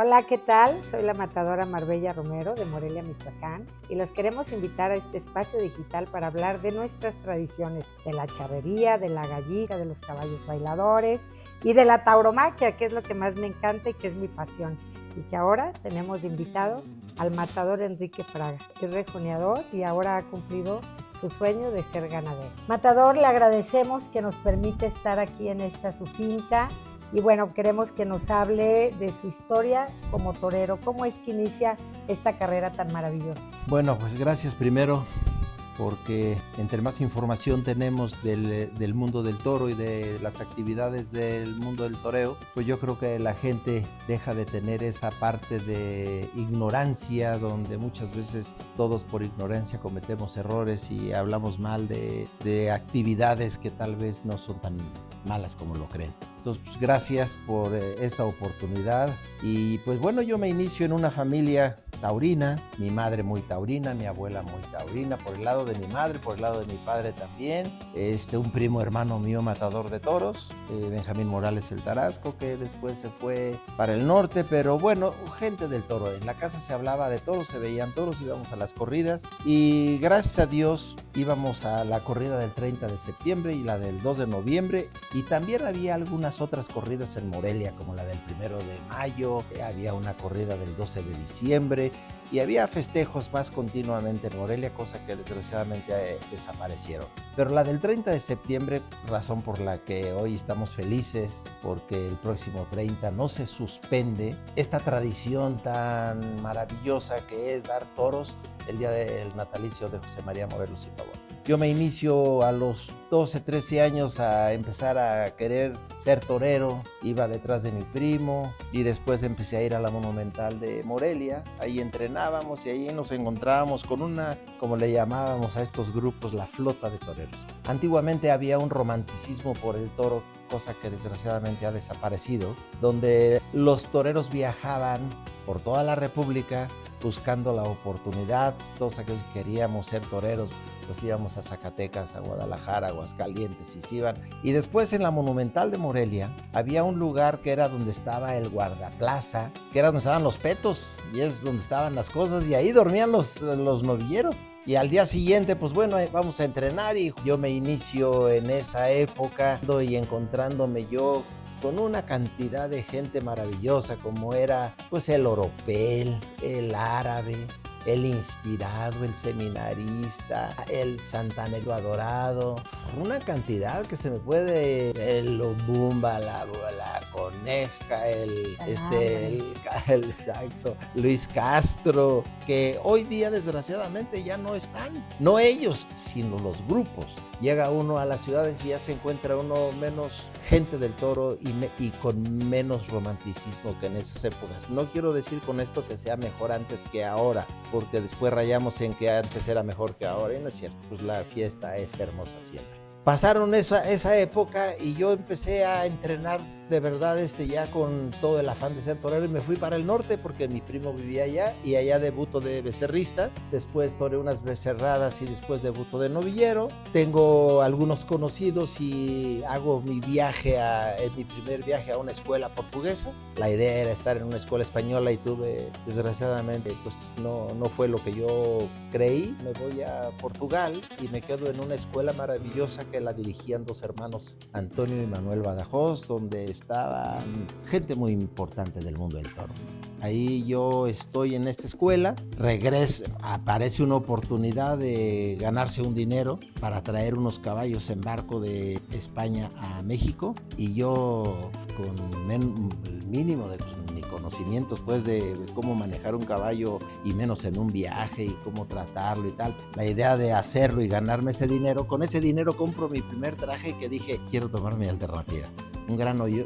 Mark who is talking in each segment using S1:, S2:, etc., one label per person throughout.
S1: Hola, ¿qué tal? Soy la matadora Marbella Romero de Morelia, Michoacán, y los queremos invitar a este espacio digital para hablar de nuestras tradiciones, de la charrería, de la gallita, de los caballos bailadores y de la tauromaquia, que es lo que más me encanta y que es mi pasión. Y que ahora tenemos de invitado al matador Enrique Fraga. Es rejoneador y ahora ha cumplido su sueño de ser ganadero. Matador, le agradecemos que nos permite estar aquí en esta su finca. Y bueno, queremos que nos hable de su historia como torero. ¿Cómo es que inicia esta carrera tan maravillosa?
S2: Bueno, pues gracias primero, porque entre más información tenemos del mundo del toro y de las actividades del mundo del toreo, pues yo creo que la gente deja de tener esa parte de ignorancia, donde muchas veces todos por ignorancia cometemos errores y hablamos mal de actividades que tal vez no son tan malas como lo creen. Entonces, pues, gracias por esta oportunidad. Y pues bueno, yo me inicio en una familia taurina, mi madre muy taurina, mi abuela muy taurina, por el lado de mi madre, por el lado de mi padre también. Un primo hermano mío matador de toros, Benjamín Morales el Tarasco, que después se fue para el norte, pero bueno, gente del toro. En la casa se hablaba de toros, se veían toros, íbamos a las corridas y gracias a Dios íbamos a la corrida del 30 de septiembre y la del 2 de noviembre, y también había algunas otras corridas en Morelia, como la del 1 de mayo, había una corrida del 12 de diciembre, y había festejos más continuamente en Morelia, cosa que desgraciadamente desaparecieron. Pero la del 30 de septiembre, razón por la que hoy estamos felices, porque el próximo 30 no se suspende esta tradición tan maravillosa que es dar toros el día del natalicio de José María Morelos y Pavón. Yo me inicio a los 12, 13 años a empezar a querer ser torero. Iba detrás de mi primo y después empecé a ir a la Monumental de Morelia. Ahí entrenábamos y ahí nos encontrábamos con una, como le llamábamos a estos grupos, la flota de toreros. Antiguamente había un romanticismo por el toro, cosa que desgraciadamente ha desaparecido, donde los toreros viajaban por toda la República buscando la oportunidad. Todos aquellos que queríamos ser toreros, pues íbamos a Zacatecas, a Guadalajara, a Aguascalientes, y se iban. Y después en la Monumental de Morelia había un lugar que era donde estaba el guardaplaza, que era donde estaban los petos, y es donde estaban las cosas, y ahí dormían los novilleros. Y al día siguiente, pues bueno, vamos a entrenar, y yo me inicio en esa época y encontrándome yo con una cantidad de gente maravillosa, como era pues el oropel, el árabe, el inspirado, el seminarista, el santanero adorado, una cantidad que se me puede, el Obumba, la coneja, exacto, Luis Castro, que hoy día desgraciadamente ya no están, no ellos, sino los grupos. Llega uno a las ciudades y ya se encuentra uno menos gente del toro y con menos romanticismo que en esas épocas. No quiero decir con esto que sea mejor antes que ahora, porque después rayamos en que antes era mejor que ahora, y no es cierto, pues la fiesta es hermosa siempre. Pasaron esa época y yo empecé a entrenar de verdad ya con todo el afán de ser torero, y me fui para el norte porque mi primo vivía allá, y allá debuto de becerrista, después toreé unas becerradas y después debuto de novillero. Tengo algunos conocidos y hago mi primer viaje a una escuela portuguesa. La idea era estar en una escuela española y desgraciadamente, pues no fue lo que yo creí. Me voy a Portugal y me quedo en una escuela maravillosa que la dirigían dos hermanos, Antonio y Manuel Badajoz, donde estaba gente muy importante del mundo del toro. Ahí yo estoy en esta escuela, aparece una oportunidad de ganarse un dinero para traer unos caballos en barco de España a México, y yo con el mínimo de mis conocimientos pues de cómo manejar un caballo, y menos en un viaje, y cómo tratarlo y tal, la idea de hacerlo y ganarme ese dinero, con ese dinero compro mi primer traje, que dije, quiero tomar mi alternativa.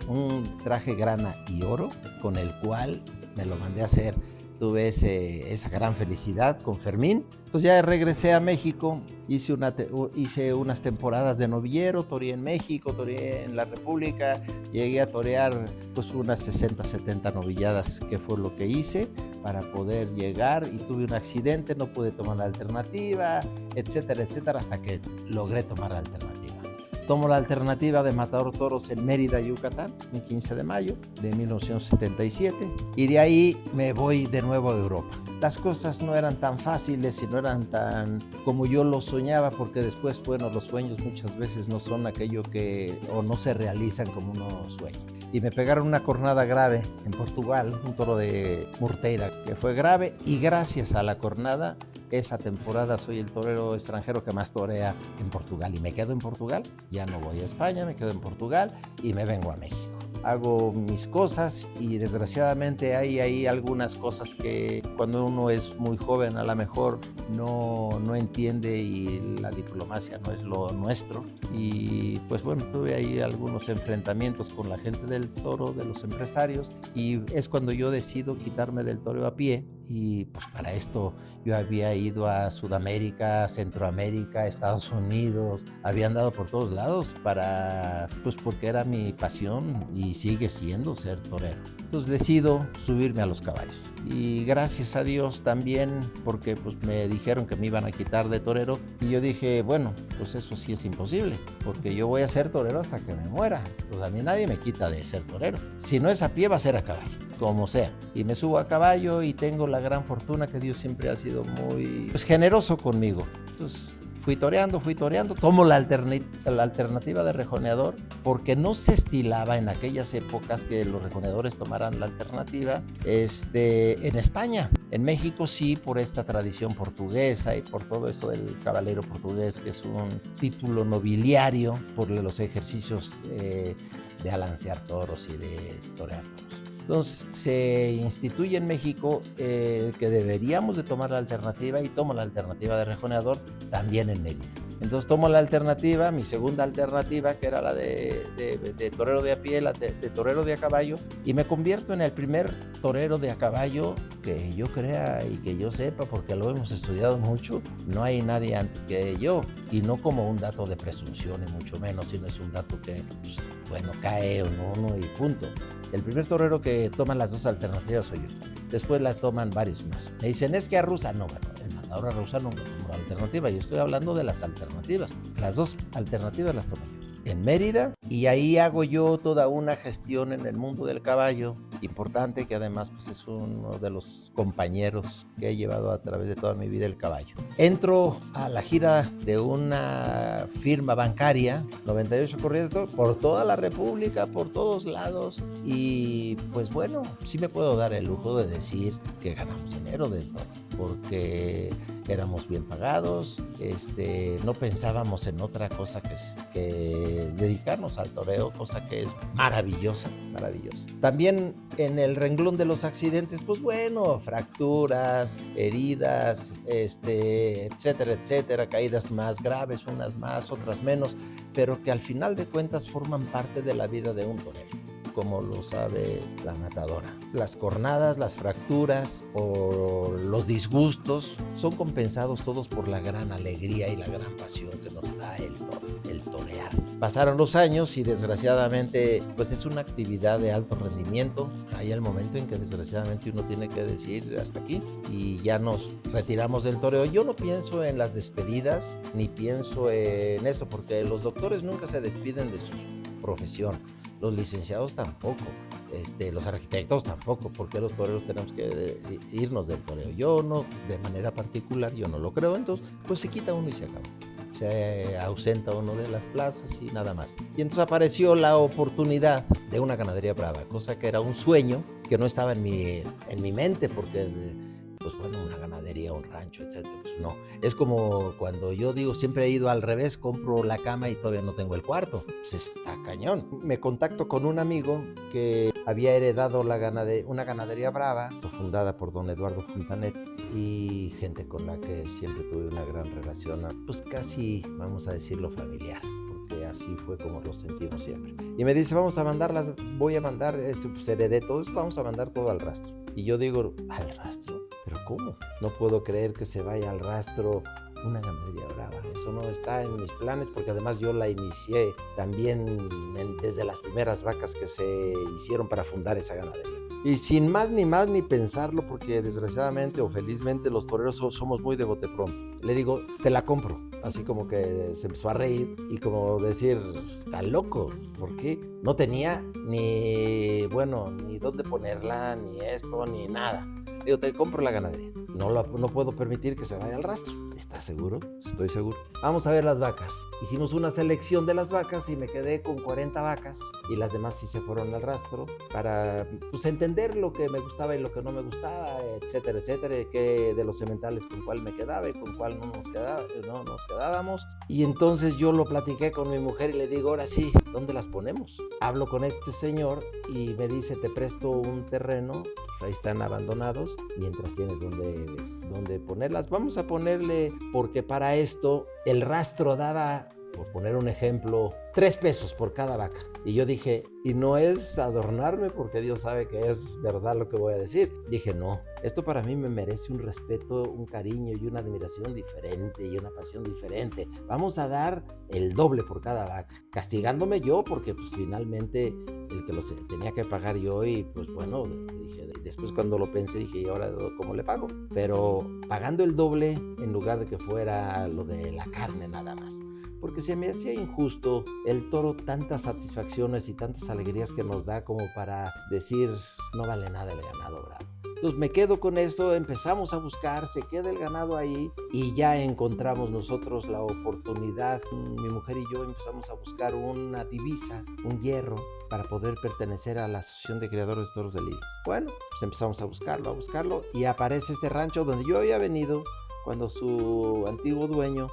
S2: Un traje grana y oro, con el cual me lo mandé a hacer. Tuve esa gran felicidad con Fermín. Entonces ya regresé a México, hice unas temporadas de novillero, toreé en México, toreé en la República, llegué a torear pues unas 60, 70 novilladas, que fue lo que hice para poder llegar, y tuve un accidente, no pude tomar la alternativa, etcétera, etcétera, hasta que logré tomar la alternativa. tomo la alternativa de matador toros en Mérida, Yucatán, un 15 de mayo de 1977, y de ahí me voy de nuevo a Europa. Las cosas no eran tan fáciles y no eran tan como yo lo soñaba, porque después, bueno, los sueños muchas veces no son aquello que, o no se realizan como uno sueña. Y me pegaron una cornada grave en Portugal, un toro de Murteira, que fue grave, y gracias a la cornada, esa temporada soy el torero extranjero que más torea en Portugal. Y me quedo en Portugal, ya no voy a España, me quedo en Portugal y me vengo a México. Hago mis cosas y desgraciadamente hay ahí algunas cosas que cuando uno es muy joven a lo mejor no entiende, y la diplomacia no es lo nuestro. Y pues bueno, tuve ahí algunos enfrentamientos con la gente del toro, de los empresarios, y es cuando yo decido quitarme del toreo a pie. Y pues para esto yo había ido a Sudamérica, Centroamérica, Estados Unidos, había andado por todos lados pues porque era mi pasión y sigue siendo ser torero. Entonces decido subirme a los caballos. Y gracias a Dios también, porque pues me dijeron que me iban a quitar de torero, y yo dije, bueno, pues eso sí es imposible, porque yo voy a ser torero hasta que me muera. Pues a mí nadie me quita de ser torero. Si no es a pie, va a ser a caballo, como sea. Y me subo a caballo y tengo la gran fortuna que Dios siempre ha sido muy generoso conmigo. Entonces fui toreando, tomo la alternativa de rejoneador, porque no se estilaba en aquellas épocas que los rejoneadores tomaran la alternativa en España. En México sí, por esta tradición portuguesa y por todo esto del caballero portugués, que es un título nobiliario por los ejercicios de alancear toros y de torear toros. Entonces se instituye en México que deberíamos de tomar la alternativa, y tomo la alternativa de rejoneador también en Mérida. Entonces tomo la alternativa, mi segunda alternativa, que era la de torero de a pie, la de torero de a caballo, y me convierto en el primer torero de a caballo que yo crea y que yo sepa, porque lo hemos estudiado mucho. No hay nadie antes que yo, y no como un dato de presunción, ni mucho menos, sino es un dato que, pues, bueno, cae o no, y punto. El primer torero que toma las dos alternativas soy yo. Después la toman varios más. Me dicen, es que Arruza, no, bueno, el matador Arruza no tomó la alternativa. Yo estoy hablando de las alternativas. Las dos alternativas las tomo yo en Mérida, y ahí hago yo toda una gestión en el mundo del caballo importante, que además pues es uno de los compañeros que he llevado a través de toda mi vida el caballo. Entro a la gira de una firma bancaria, 98 corridas por toda la República, por todos lados, y pues bueno, sí me puedo dar el lujo de decir que ganamos dinero del toro, porque éramos bien pagados, no pensábamos en otra cosa que dedicarnos al toreo, cosa que es maravillosa. También en el renglón de los accidentes, pues bueno, fracturas, heridas, etcétera, caídas más graves, unas más, otras menos, pero que al final de cuentas forman parte de la vida de un torero, como lo sabe la matadora. Las cornadas, las fracturas o los disgustos son compensados todos por la gran alegría y la gran pasión que nos da el torear. Pasaron los años y desgraciadamente pues es una actividad de alto rendimiento. Hay el momento en que desgraciadamente uno tiene que decir hasta aquí, y ya nos retiramos del toreo. Yo no pienso en las despedidas ni pienso en eso, porque los doctores nunca se despiden de su profesión. Los licenciados tampoco, los arquitectos tampoco, porque los toreros tenemos que irnos del toreo. Yo no, de manera particular, yo no lo creo. Entonces pues se quita uno y se acaba. Se ausenta uno de las plazas y nada más. Y entonces apareció la oportunidad de una ganadería brava, cosa que era un sueño que no estaba en mi mente, porque pues bueno, una ganadería, un rancho, etcétera, pues no. Es como cuando yo digo, siempre he ido al revés, compro la cama y todavía no tengo el cuarto. Pues está cañón. Me contacto con un amigo que había heredado una ganadería brava, fundada por don Eduardo Fontanet, y gente con la que siempre tuve una gran relación, pues casi, vamos a decirlo, familiar, porque así fue como lo sentimos siempre. Y me dice, voy a mandar, pues heredé todo eso, vamos a mandar todo al rastro. Y yo digo, ¿al rastro? ¿Pero cómo? No puedo creer que se vaya al rastro una ganadería brava. Eso no está en mis planes, porque además yo la inicié también desde las primeras vacas que se hicieron para fundar esa ganadería. Y sin más ni pensarlo, porque desgraciadamente o felizmente los toreros somos muy de bote pronto. Le digo, te la compro. Así como que se empezó a reír y como decir, está loco, ¿por qué? No tenía ni dónde ponerla, ni esto, ni nada. Digo, te compro la ganadería. No puedo permitir que se vaya al rastro. ¿Estás seguro? Estoy seguro. Vamos a ver las vacas. Hicimos una selección de las vacas y me quedé con 40 vacas y las demás sí se fueron al rastro para entender lo que me gustaba y lo que no me gustaba, etcétera, etcétera, que de los sementales con cuál me quedaba y con cuál no nos quedábamos. Y entonces yo lo platiqué con mi mujer y le digo, ahora sí, ¿dónde las ponemos? Hablo con este señor y me dice, te presto un terreno, ahí están abandonados, mientras tienes donde ponerlas. Vamos a ponerle, porque para esto el rastro daba, por poner un ejemplo, 3 pesos por cada vaca. Y yo dije, y no es adornarme porque Dios sabe que es verdad lo que voy a decir. Dije, no, esto para mí me merece un respeto, un cariño y una admiración diferente y una pasión diferente. Vamos a dar el doble por cada vaca, castigándome yo porque finalmente el que lo tenía que pagar yo y dije, después cuando lo pensé dije, ¿y ahora cómo le pago? Pero pagando el doble en lugar de que fuera lo de la carne nada más. Porque se me hacía injusto el toro, tantas satisfacciones y tantas alegrías que nos da como para decir no vale nada el ganado bravo. Entonces me quedo con esto, empezamos a buscar, se queda el ganado ahí y ya encontramos nosotros la oportunidad. Mi mujer y yo empezamos a buscar una divisa, un hierro, para poder pertenecer a la Asociación de Criadores de Toros de Lidia. Bueno, pues empezamos a buscarlo y aparece este rancho donde yo había venido cuando su antiguo dueño,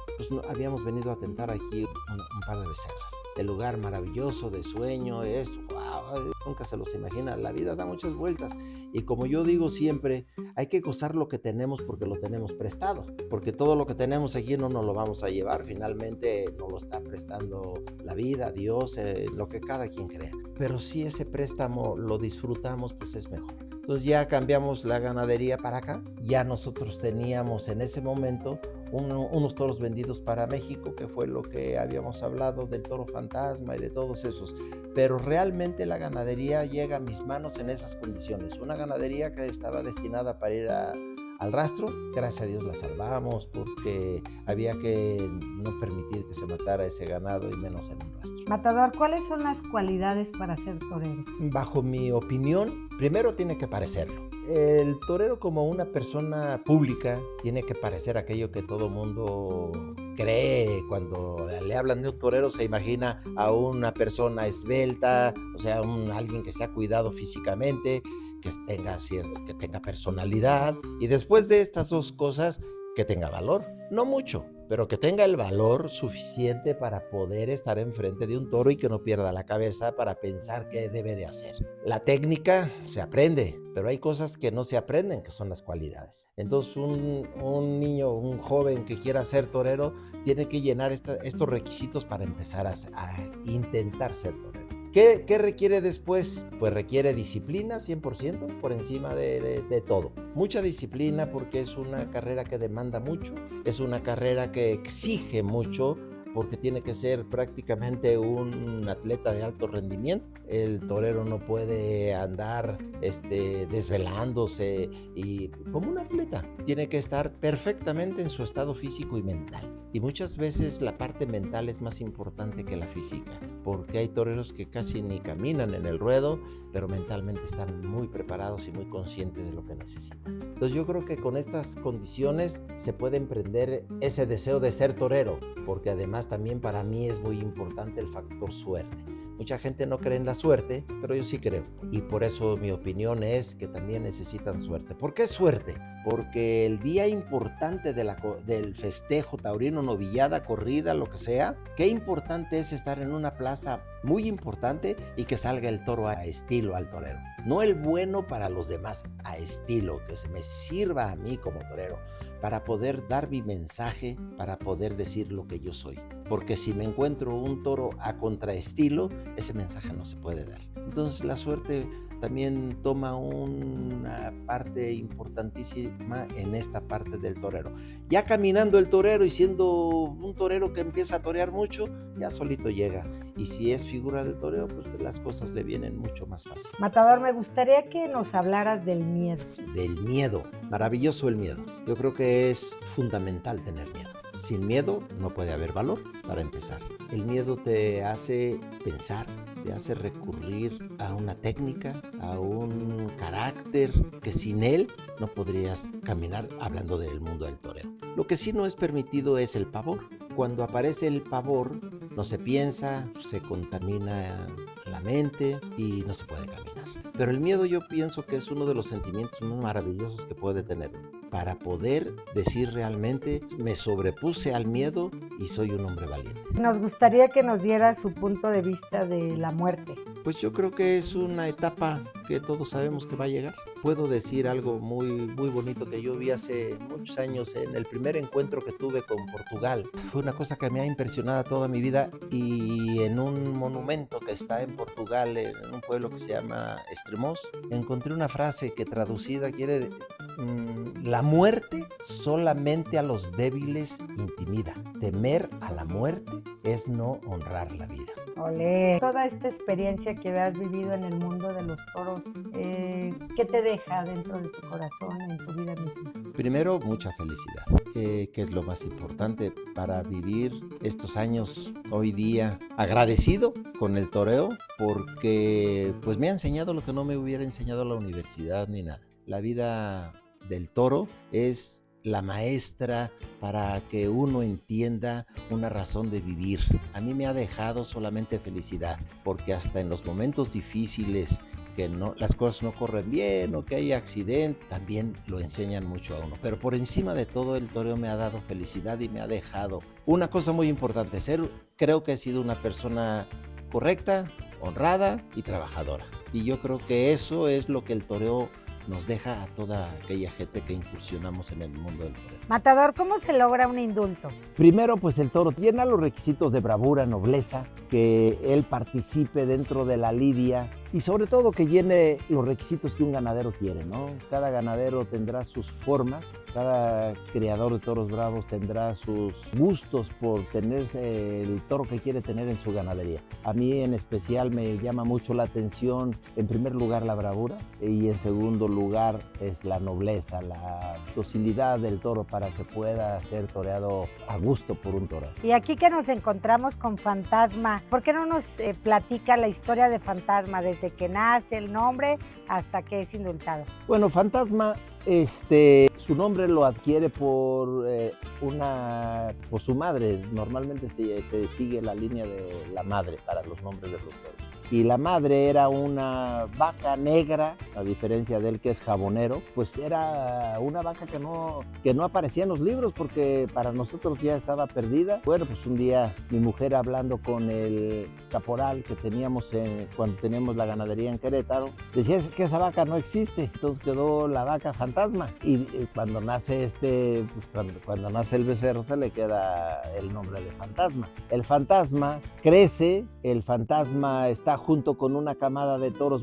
S2: habíamos venido a tentar aquí un par de becerras. El lugar maravilloso de sueño es, wow, nunca se los imagina, la vida da muchas vueltas. Y como yo digo siempre, hay que gozar lo que tenemos porque lo tenemos prestado, porque todo lo que tenemos aquí no nos lo vamos a llevar, finalmente nos lo está prestando la vida, Dios, lo que cada quien crea. Pero si ese préstamo lo disfrutamos, pues es mejor. Entonces ya cambiamos la ganadería para acá, ya nosotros teníamos en ese momento unos toros vendidos para México, que fue lo que habíamos hablado del toro fantasma y de todos esos, pero realmente la ganadería llega a mis manos en esas condiciones, una ganadería que estaba destinada para ir al rastro, gracias a Dios la salvamos porque había que no permitir que se matara ese ganado y menos en un rastro.
S1: Matador, ¿cuáles son las cualidades para ser torero?
S2: Bajo mi opinión, primero tiene que parecerlo. El torero como una persona pública tiene que parecer aquello que todo mundo cree. Cuando le hablan de un torero se imagina a una persona esbelta, o sea, alguien que se ha cuidado físicamente, que tenga personalidad y después de estas dos cosas que tenga valor, no mucho, pero que tenga el valor suficiente para poder estar enfrente de un toro y que no pierda la cabeza para pensar qué debe de hacer. La técnica se aprende, pero hay cosas que no se aprenden, que son las cualidades. Entonces un niño, un joven que quiera ser torero, tiene que llenar estos requisitos para empezar a intentar ser torero. ¿Qué requiere después? Pues requiere disciplina 100% por encima de todo. Mucha disciplina porque es una carrera que demanda mucho, es una carrera que exige mucho porque tiene que ser prácticamente un atleta de alto rendimiento. El torero no puede andar desvelándose y como un atleta. Tiene que estar perfectamente en su estado físico y mental. Y muchas veces la parte mental es más importante que la física, porque hay toreros que casi ni caminan en el ruedo, pero mentalmente están muy preparados y muy conscientes de lo que necesitan. Entonces yo creo que con estas condiciones se puede emprender ese deseo de ser torero, porque además también para mí es muy importante el factor suerte. Mucha gente no cree en la suerte, pero yo sí creo. Y por eso mi opinión es que también necesitan suerte. ¿Por qué suerte? Porque el día importante del festejo taurino, novillada, corrida, lo que sea, qué importante es estar en una plaza muy importante y que salga el toro a estilo al torero. No el bueno para los demás, a estilo, que se me sirva a mí como torero, para poder dar mi mensaje, para poder decir lo que yo soy. Porque si me encuentro un toro a contraestilo, ese mensaje no se puede dar. Entonces la suerte también toma una parte importantísima en esta parte del torero. Ya caminando el torero y siendo un torero que empieza a torear mucho, ya solito llega. Y si es figura del toreo, pues las cosas le vienen mucho más fácil.
S1: Matador, me gustaría que nos hablaras del miedo.
S2: Del miedo, maravilloso el miedo. Yo creo que es fundamental tener miedo. Sin miedo no puede haber valor, para empezar. El miedo te hace pensar, te hace recurrir a una técnica, a un carácter que sin él no podrías caminar, hablando del mundo del toreo. Lo que sí no es permitido es el pavor. Cuando aparece el pavor, no se piensa, se contamina la mente y no se puede caminar. Pero el miedo yo pienso que es uno de los sentimientos más maravillosos que puede tener para poder decir realmente me sobrepuse al miedo y soy un hombre valiente.
S1: Nos gustaría que nos diera su punto de vista de la muerte.
S2: Pues yo creo que es una etapa que todos sabemos que va a llegar. Puedo decir algo muy bonito que yo vi hace muchos años en el primer encuentro que tuve con Portugal. Fue una cosa que me ha impresionado toda mi vida, y en un monumento que está en Portugal, en un pueblo que se llama Estremoz, encontré una frase que traducida quiere decir: la muerte solamente a los débiles intimida. Temer a la muerte es no honrar la vida.
S1: Olé. Toda esta experiencia que has vivido en el mundo de los toros, ¿qué te deja dentro de tu corazón, en tu vida misma?
S2: Primero, mucha felicidad, que es lo más importante para vivir estos años hoy día. Agradecido con el toreo porque pues me ha enseñado lo que no me hubiera enseñado la universidad ni nada. La vida del toro es la maestra para que uno entienda una razón de vivir. A mí me ha dejado solamente felicidad, porque hasta en los momentos difíciles, que no, las cosas no corren bien o que hay accidente, también lo enseñan mucho a uno. Pero por encima de todo, el toreo me ha dado felicidad y me ha dejado una cosa muy importante: creo que he sido una persona correcta, honrada y trabajadora. Y yo creo que eso es lo que el toreo nos deja a toda aquella gente que incursionamos en el mundo del toreo.
S1: Matador, ¿cómo se logra un indulto?
S3: Primero, pues el toro llena los requisitos de bravura, nobleza, que él participe dentro de la lidia y sobre todo que llene los requisitos que un ganadero tiene, ¿no? Cada ganadero tendrá sus formas, cada criador de toros bravos tendrá sus gustos por tener el toro que quiere tener en su ganadería. A mí en especial me llama mucho la atención, en primer lugar, la bravura, y en segundo lugar es la nobleza, la docilidad del toro para que pueda ser toreado a gusto por un toro.
S1: Y aquí que nos encontramos con Fantasma, ¿por qué no nos platica la historia de Fantasma desde que nace el nombre hasta que es indultado?
S3: Bueno, Fantasma, su nombre lo adquiere por su madre. Normalmente se sigue la línea de la madre para los nombres de los toros. Y la madre era una vaca negra, a diferencia de él que es jabonero, pues era una vaca que no aparecía en los libros porque para nosotros ya estaba perdida. Bueno, pues un día mi mujer, hablando con el caporal que teníamos cuando teníamos la ganadería en Querétaro, decía que esa vaca no existe. Entonces quedó la vaca Fantasma, y cuando nace cuando nace el becerro se le queda el nombre de Fantasma. El Fantasma crece, el Fantasma está junto con una camada de toros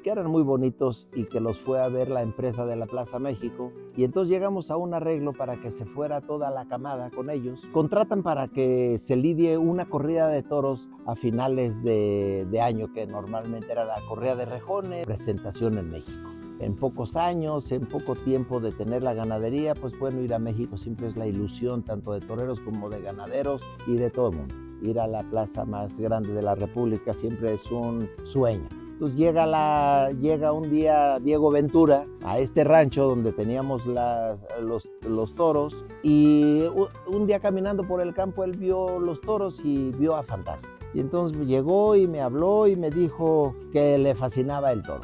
S3: que eran muy bonitos y que los fue a ver la empresa de la Plaza México, y entonces llegamos a un arreglo para que se fuera toda la camada con ellos. Contratan para que se lidie una corrida de toros a finales de año, que normalmente era la corrida de rejones, presentación en México. En pocos años, en poco tiempo de tener la ganadería, pues bueno, ir a México siempre es la ilusión tanto de toreros como de ganaderos y de todo el mundo. Ir a la plaza más grande de la República siempre es un sueño. Entonces llega un día Diego Ventura a este rancho donde teníamos los toros, y un día caminando por el campo él vio los toros y vio a Fantasma. Y entonces llegó y me habló y me dijo que le fascinaba el toro,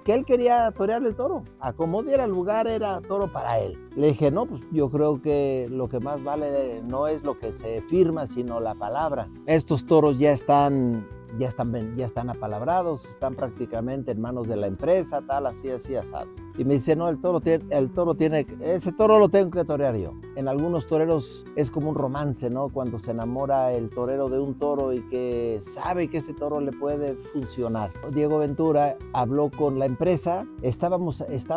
S3: que él quería torear el toro, a como diera el lugar era toro para él. Le dije, no, pues yo creo que lo que más vale no es lo que se firma, sino la palabra. Estos toros ya están apalabrados, están prácticamente en manos de la empresa, tal, así, asado. Y me dice, no, ese toro lo tengo que torear yo. En algunos toreros es como un romance, ¿no? Cuando se enamora el torero de un toro y que sabe que ese toro le puede funcionar. Diego Ventura habló con la empresa, estaba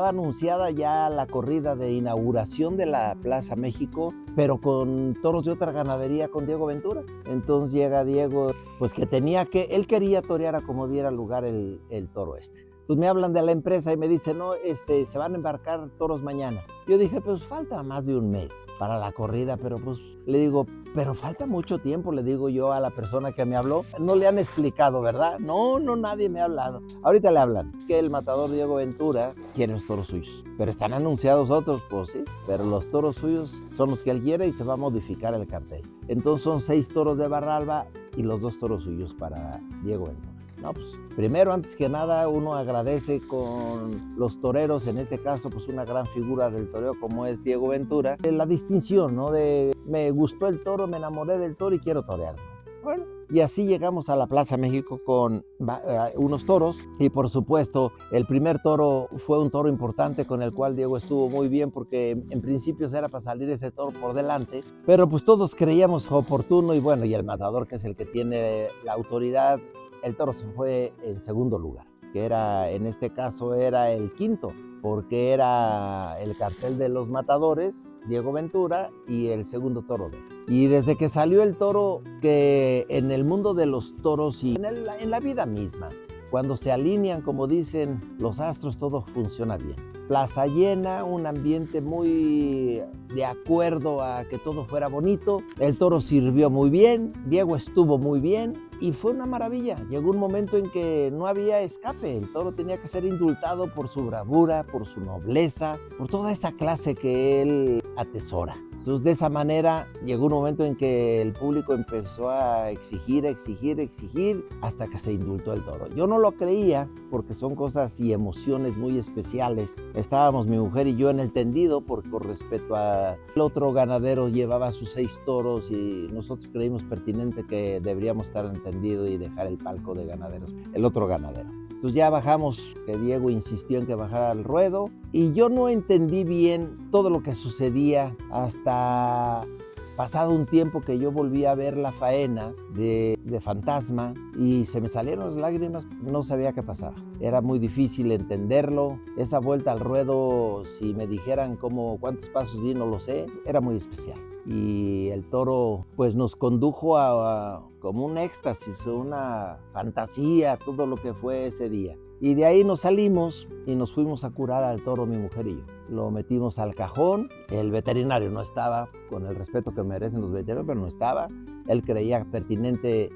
S3: anunciada ya la corrida de inauguración de la Plaza México, pero con toros de otra ganadería con Diego Ventura. Entonces llega Diego, pues él quería torear a como diera lugar el toro este. Pues me hablan de la empresa y me dicen, no, se van a embarcar toros mañana. Yo dije, pues falta más de un mes para la corrida, pero pues le digo, pero falta mucho tiempo, le digo yo a la persona que me habló. No le han explicado, ¿verdad? No, nadie me ha hablado. Ahorita le hablan que el matador Diego Ventura quiere los toros suyos, pero están anunciados otros, pues sí, pero los toros suyos son los que él quiere y se va a modificar el cartel. Entonces son 6 toros de Barralba y los 2 toros suyos para Diego Ventura. No, pues primero, antes que nada, uno agradece con los toreros, en este caso, pues una gran figura del toreo como es Diego Ventura, la distinción, ¿no? De me gustó el toro, me enamoré del toro y quiero torearlo. Bueno, y así llegamos a la Plaza México con unos toros y por supuesto el primer toro fue un toro importante con el cual Diego estuvo muy bien porque en principio era para salir ese toro por delante, pero pues todos creíamos oportuno y bueno, y el matador, que es el que tiene la autoridad, el toro se fue en segundo lugar, que en este caso era el quinto, porque era el cartel de los matadores, Diego Ventura, y el segundo toro de él. Y desde que salió el toro, que en el mundo de los toros y en la vida misma, cuando se alinean, como dicen los astros, todo funciona bien. Plaza llena, un ambiente muy de acuerdo a que todo fuera bonito. El toro sirvió muy bien, Diego estuvo muy bien y fue una maravilla. Llegó un momento en que no había escape. El toro tenía que ser indultado por su bravura, por su nobleza, por toda esa clase que él atesora. Entonces, de esa manera, llegó un momento en que el público empezó a exigir, hasta que se indultó el toro. Yo no lo creía, porque son cosas y emociones muy especiales. Estábamos mi mujer y yo en el tendido, porque con respecto al otro ganadero llevaba sus 6 toros y nosotros creímos pertinente que deberíamos estar en el tendido y dejar el palco de ganaderos, el otro ganadero. Entonces ya bajamos, que Diego insistió en que bajara al ruedo y yo no entendí bien todo lo que sucedía hasta pasado un tiempo que yo volví a ver la faena de Fantasma y se me salieron las lágrimas, no sabía qué pasaba. Era muy difícil entenderlo. Esa vuelta al ruedo, si me dijeran cuántos pasos di, no lo sé, era muy especial. Y el toro pues nos condujo a como un éxtasis, una fantasía, todo lo que fue ese día. Y de ahí nos salimos y nos fuimos a curar al toro, mi mujer y yo. Lo metimos al cajón, el veterinario no estaba, con el respeto que merecen los veterinarios, pero no estaba. Él creía pertinente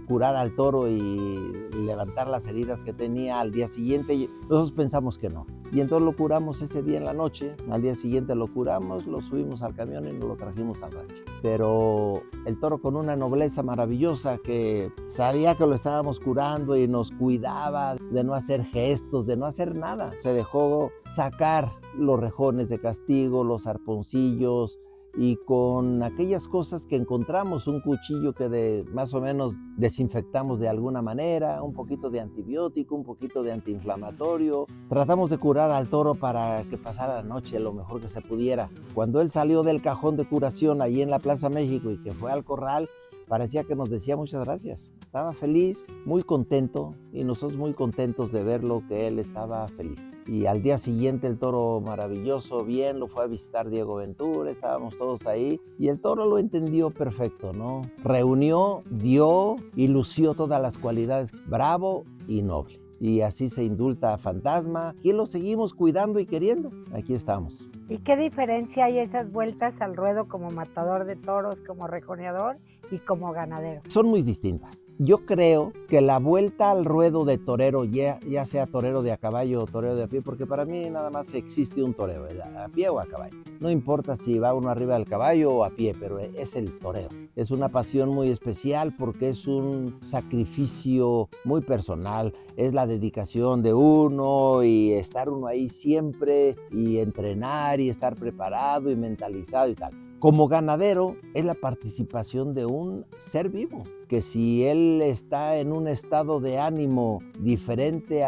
S3: curar al toro y levantar las heridas que tenía al día siguiente. Nosotros pensamos que no. Y entonces lo curamos ese día en la noche. Al día siguiente lo curamos, lo subimos al camión y nos lo trajimos al rancho. Pero el toro, con una nobleza maravillosa, que sabía que lo estábamos curando y nos cuidaba de no hacer gestos, de no hacer nada. Se dejó sacar los rejones de castigo, los arponcillos, y con aquellas cosas que encontramos, un cuchillo que más o menos desinfectamos de alguna manera, un poquito de antibiótico, un poquito de antiinflamatorio. Tratamos de curar al toro para que pasara la noche lo mejor que se pudiera. Cuando él salió del cajón de curación ahí en la Plaza México y que fue al corral, parecía que nos decía muchas gracias. Estaba feliz, muy contento, y nosotros muy contentos de verlo, que él estaba feliz. Y al día siguiente el toro maravilloso, bien, lo fue a visitar Diego Ventura, estábamos todos ahí y el toro lo entendió perfecto, ¿no? Reunió, dio y lució todas las cualidades, bravo y noble. Y así se indulta a Fantasma. Aquí lo seguimos cuidando y queriendo. Aquí estamos.
S1: ¿Y qué diferencia hay esas vueltas al ruedo como matador de toros, como rejoneador y como ganadero?
S3: Son muy distintas. Yo creo que la vuelta al ruedo de torero, ya sea torero de a caballo o torero de a pie, porque para mí nada más existe un torero, a pie o a caballo. No importa si va uno arriba del caballo o a pie, pero es el toreo. Es una pasión muy especial porque es un sacrificio muy personal. Es la dedicación de uno y estar uno ahí siempre y entrenar y estar preparado y mentalizado y tal. Como ganadero es la participación de un ser vivo, que si él está en un estado de ánimo diferente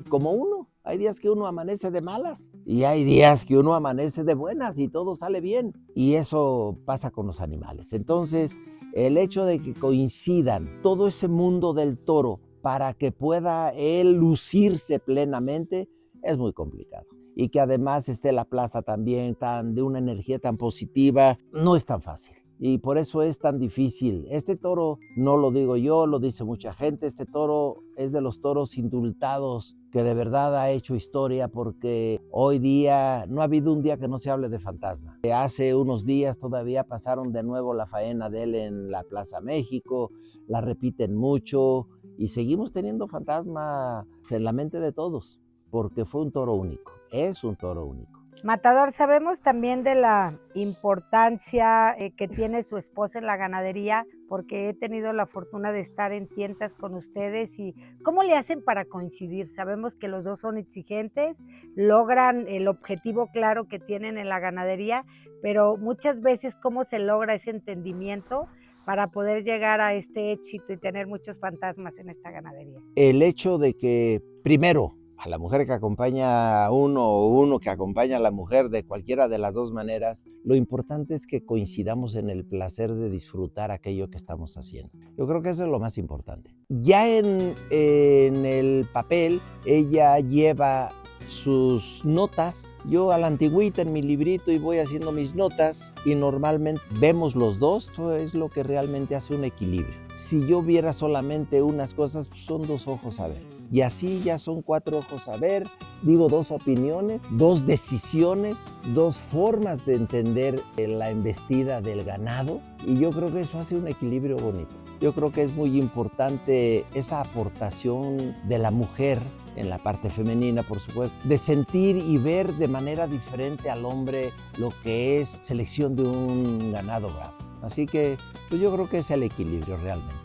S3: como uno, Hay días que uno amanece de malas y hay días que uno amanece de buenas y todo sale bien. Y eso pasa con los animales. Entonces, el hecho de que coincidan todo ese mundo del toro para que pueda él lucirse plenamente es muy complicado. Y que además esté la plaza también de una energía tan positiva, no es tan fácil. Y por eso es tan difícil. Este toro, no lo digo yo, lo dice mucha gente, este toro es de los toros indultados que de verdad ha hecho historia, porque hoy día no ha habido un día que no se hable de fantasma. Hace unos días todavía pasaron de nuevo la faena de él en la Plaza México, la repiten mucho y seguimos teniendo fantasma en la mente de todos, porque fue un toro único, es un toro único.
S1: Matador, sabemos también de la importancia que tiene su esposa en la ganadería, porque he tenido la fortuna de estar en tientas con ustedes. ¿Y cómo le hacen para coincidir? Sabemos que los dos son exigentes, logran el objetivo claro que tienen en la ganadería, pero muchas veces ¿cómo se logra ese entendimiento para poder llegar a este éxito y tener muchos fantasmas en esta ganadería?
S3: El hecho de que, primero, a la mujer que acompaña a uno o uno que acompaña a la mujer, de cualquiera de las dos maneras, lo importante es que coincidamos en el placer de disfrutar aquello que estamos haciendo. Yo creo que eso es lo más importante. Ya en el papel, ella lleva sus notas, yo a la antigüita en mi librito y voy haciendo mis notas y normalmente vemos los dos. Eso es lo que realmente hace un equilibrio. Si yo viera solamente unas cosas, pues son dos ojos a ver. Y así ya son cuatro ojos a ver, digo, dos opiniones, dos decisiones, dos formas de entender la embestida del ganado. Y yo creo que eso hace un equilibrio bonito. Yo creo que es muy importante esa aportación de la mujer, en la parte femenina, por supuesto, de sentir y ver de manera diferente al hombre lo que es selección de un ganado bravo. Así que pues yo creo que es el equilibrio realmente.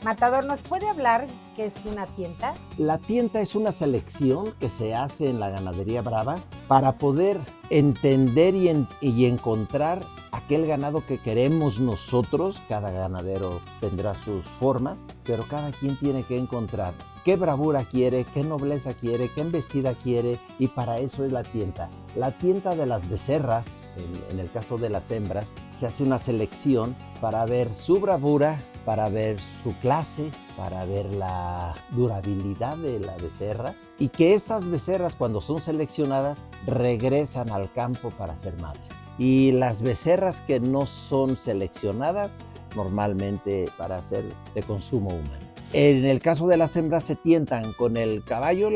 S1: Matador, ¿nos puede hablar qué es una tienta?
S3: La tienta es una selección que se hace en la ganadería brava para poder entender y encontrar aquel ganado que queremos nosotros. Cada ganadero tendrá sus formas, pero cada quien tiene que encontrar qué bravura quiere, qué nobleza quiere, qué embestida quiere, y para eso es la tienta. La tienta de las becerras, en el caso de las hembras, se hace una selección para ver su bravura, para ver su clase, para ver la durabilidad de la becerra, y que estas becerras, cuando son seleccionadas, regresan al campo para ser madres. Y las becerras que no son seleccionadas, normalmente para ser de consumo humano. En el caso de las hembras se tientan con el caballo,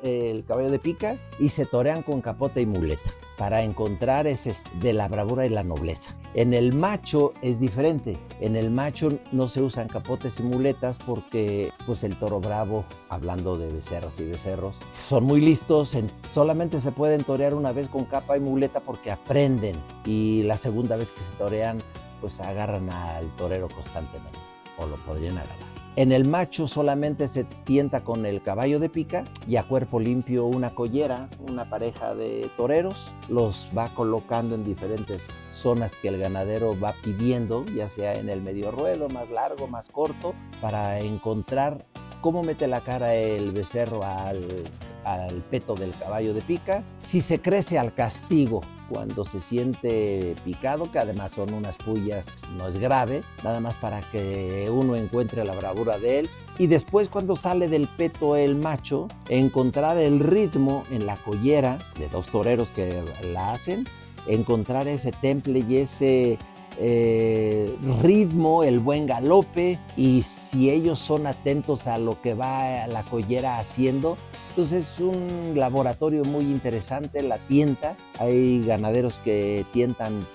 S3: el caballo de pica, y se torean con capote y muleta para encontrar ese de la bravura y la nobleza. En el macho es diferente. En el macho no se usan capotes y muletas porque pues el toro bravo, hablando de becerras y becerros, son muy listos. Solamente se pueden torear una vez con capa y muleta porque aprenden, y la segunda vez que se torean pues agarran al torero constantemente, o lo podrían agarrar. En el macho solamente se tienta con el caballo de pica y a cuerpo limpio una collera, una pareja de toreros, los va colocando en diferentes zonas que el ganadero va pidiendo, ya sea en el medio ruedo, más largo, más corto, para encontrar cómo mete la cara el becerro al peto del caballo de pica, si se crece al castigo cuando se siente picado, que además son unas pullas, no es grave, nada más para que uno encuentre la bravura de él, y después cuando sale del peto el macho, encontrar el ritmo en la collera de dos toreros que la hacen, encontrar ese temple y ese ritmo, el buen galope, y si ellos son atentos a lo que va la collera haciendo, entonces es un laboratorio muy interesante la tienta. Hay ganaderos que tientan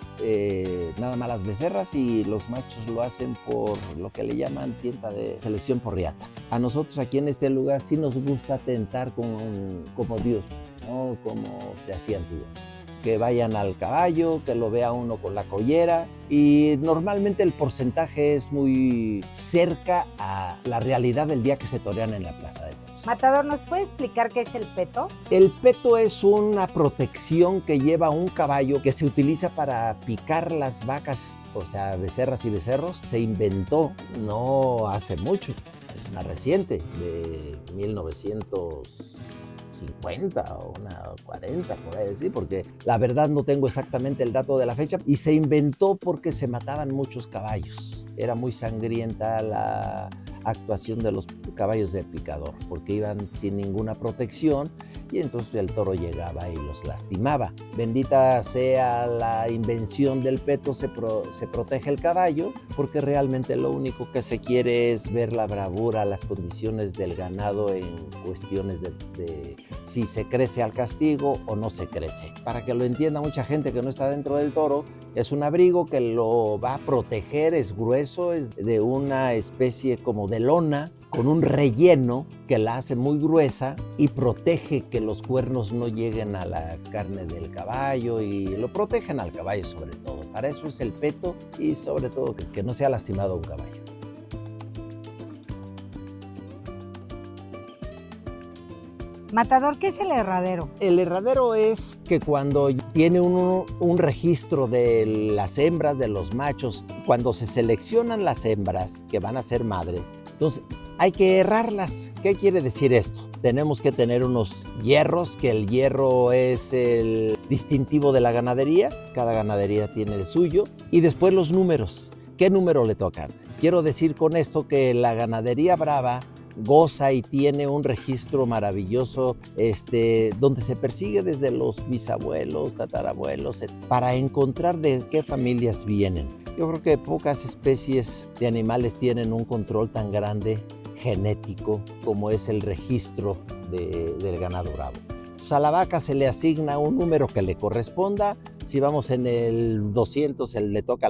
S3: nada más las becerras, y los machos lo hacen por lo que le llaman tienta de selección por riata. A nosotros aquí en este lugar sí nos gusta tentar como Dios, no como se hacía antiguamente. que vayan al caballo, que lo vea uno con la collera, y normalmente el porcentaje es muy cerca a la realidad del día que se torean en la Plaza de Toros.
S1: Matador, ¿nos puede explicar qué es el peto?
S3: El peto es una protección que lleva un caballo que se utiliza para picar las vacas, o sea, becerras y becerros. Se inventó no hace mucho, es más reciente, de 1950 o una 40, por ahí decir, porque la verdad no tengo exactamente el dato de la fecha, y se inventó porque se mataban muchos caballos. Era muy sangrienta la actuación de los caballos de picador, porque iban sin ninguna protección y entonces el toro llegaba y los lastimaba. Bendita sea la invención del peto, se protege el caballo, porque realmente lo único que se quiere es ver la bravura, las condiciones del ganado en cuestiones de si se crece al castigo o no se crece. Para que lo entienda mucha gente que no está dentro del toro, es un abrigo que lo va a proteger, es grueso, es de una especie como de lona, con un relleno que la hace muy gruesa y protege que los cuernos no lleguen a la carne del caballo, y lo protegen al caballo sobre todo. Para eso es el peto, y sobre todo que no sea lastimado un caballo.
S1: Matador, ¿qué es el herradero?
S3: El herradero es que cuando tiene un registro de las hembras, de los machos, cuando se seleccionan las hembras que van a ser madres, entonces hay que herrarlas. ¿Qué quiere decir esto? Tenemos que tener unos hierros, que el hierro es el distintivo de la ganadería. Cada ganadería tiene el suyo. Y después los números. ¿Qué número le tocan? Quiero decir con esto que la ganadería brava goza y tiene un registro maravilloso donde se persigue desde los bisabuelos, tatarabuelos, para encontrar de qué familias vienen. Yo creo que pocas especies de animales tienen un control tan grande genético como es el registro del ganado bravo. A la vaca se le asigna un número que le corresponda. Si vamos en el 200, le toca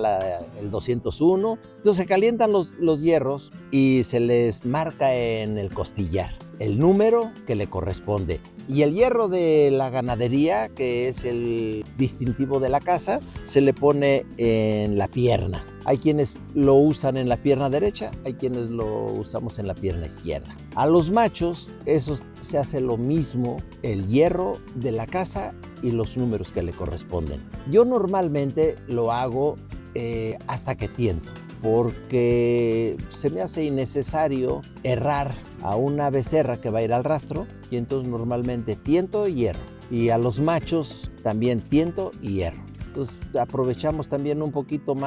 S3: el 201. Entonces se calientan los hierros y se les marca en el costillar el número que le corresponde. Y el hierro de la ganadería, que es el distintivo de la casa, se le pone en la pierna. Hay quienes lo usan en la pierna derecha, hay quienes lo usamos en la pierna izquierda. A los machos, eso se hace lo mismo, el hierro de la casa y los números que le corresponden. Yo normalmente lo hago hasta que tiento, porque se me hace innecesario errar a una becerra que va a ir al rastro, y entonces normalmente tiento y hierro. Y a los machos también tiento y hierro. Entonces aprovechamos también un poquito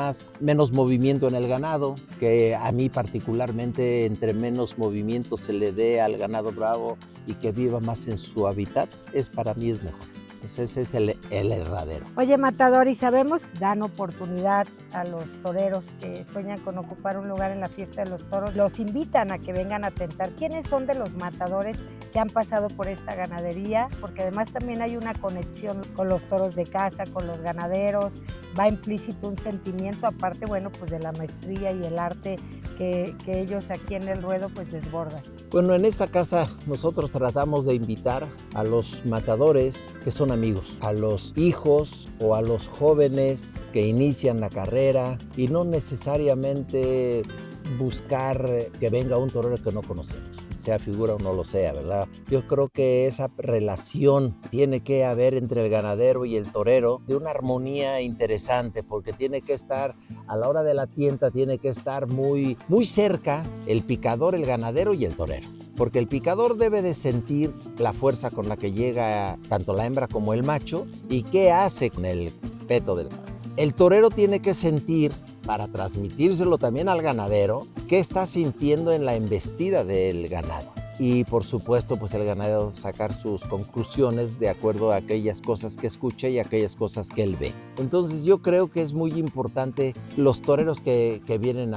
S3: menos movimiento en el ganado, que a mí particularmente, entre menos movimiento se le dé al ganado bravo y que viva más en su hábitat, para mí es mejor. Entonces ese es el herradero.
S1: Oye, Matador, y sabemos que dan oportunidad a los toreros que sueñan con ocupar un lugar en la fiesta de los toros, los invitan a que vengan a tentar. ¿Quiénes son de los matadores que han pasado por esta ganadería? Porque además también hay una conexión con los toros de casa, con los ganaderos, va implícito un sentimiento, aparte, bueno, pues de la maestría y el arte que ellos aquí en el ruedo pues desbordan.
S3: Bueno, en esta casa nosotros tratamos de invitar a los matadores que son amigos, a los hijos o a los jóvenes que inician la carrera, y no necesariamente buscar que venga un torero que no conocemos, sea figura o no lo sea, ¿verdad? Yo creo que esa relación tiene que haber entre el ganadero y el torero de una armonía interesante, porque tiene que estar, a la hora de la tienta, tiene que estar muy, muy cerca el picador, el ganadero y el torero. Porque el picador debe de sentir la fuerza con la que llega tanto la hembra como el macho y qué hace con el peto del ganado. El torero tiene que sentir, para transmitírselo también al ganadero, qué está sintiendo en la embestida del ganado. Y por supuesto, pues el ganadero sacar sus conclusiones de acuerdo a aquellas cosas que escucha y aquellas cosas que él ve. Entonces yo creo que es muy importante los toreros que vienen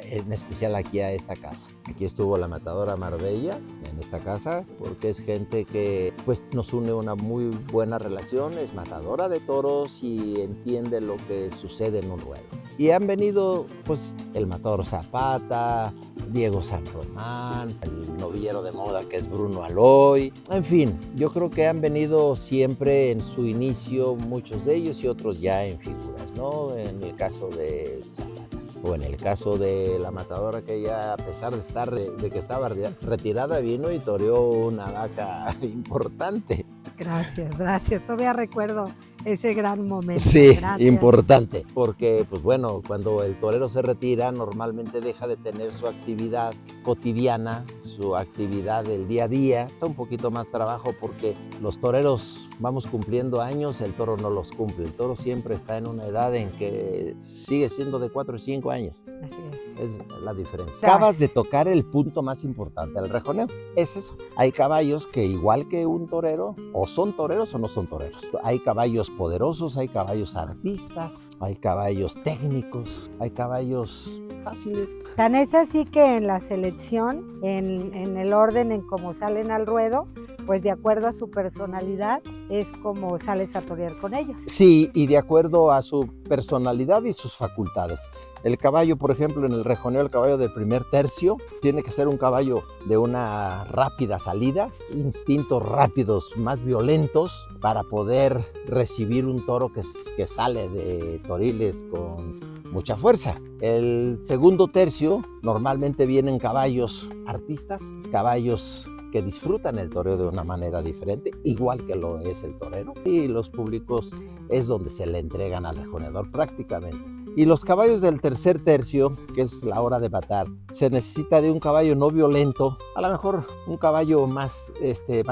S3: en especial aquí a esta casa. Aquí estuvo la matadora Marbella en esta casa porque es gente que pues nos une una muy buena relación, es matadora de toros y entiende lo que sucede en un ruedo. Y han venido pues el matador Zapata, Diego San Román, el novillero de moda que es Bruno Aloy, en fin, yo creo que han venido siempre en su inicio muchos de ellos y otros ya en figuras, ¿no? En el caso de Zapata o en el caso de la matadora que ella, a pesar de que estaba retirada, vino y toreó una vaca importante.
S1: Gracias, todavía recuerdo ese gran momento.
S3: Sí,
S1: gracias.
S3: Importante, porque pues bueno, cuando el torero se retira, normalmente deja de tener su actividad cotidiana, su actividad del día a día. Está un poquito más trabajo porque los toreros vamos cumpliendo años, el toro no los cumple. El toro siempre está en una edad en que sigue siendo de 4 y 5 años.
S1: Así es.
S3: Es la diferencia.
S1: Gracias.
S3: Acabas de tocar el punto más importante, el rejoneo. Es eso. Hay caballos que igual que un torero, o son toreros o no son toreros. Hay caballos poderosos, hay caballos artistas, hay caballos técnicos, hay caballos fáciles.
S1: Tan es así que en la selección, en el orden en cómo salen al ruedo, pues de acuerdo a su personalidad es como sales a torear con ellos.
S3: Sí, y de acuerdo a su personalidad y sus facultades. El caballo, por ejemplo, en el rejoneo, el caballo del primer tercio, tiene que ser un caballo de una rápida salida, instintos rápidos, más violentos, para poder recibir un toro que sale de toriles con mucha fuerza. El segundo tercio, normalmente vienen caballos artistas, caballos que disfrutan el toreo de una manera diferente, igual que lo es el torero, y los públicos es donde se le entregan al rejoneador prácticamente. Y los caballos del tercer tercio, que es la hora de matar, se necesita de un caballo no violento, a lo mejor un caballo más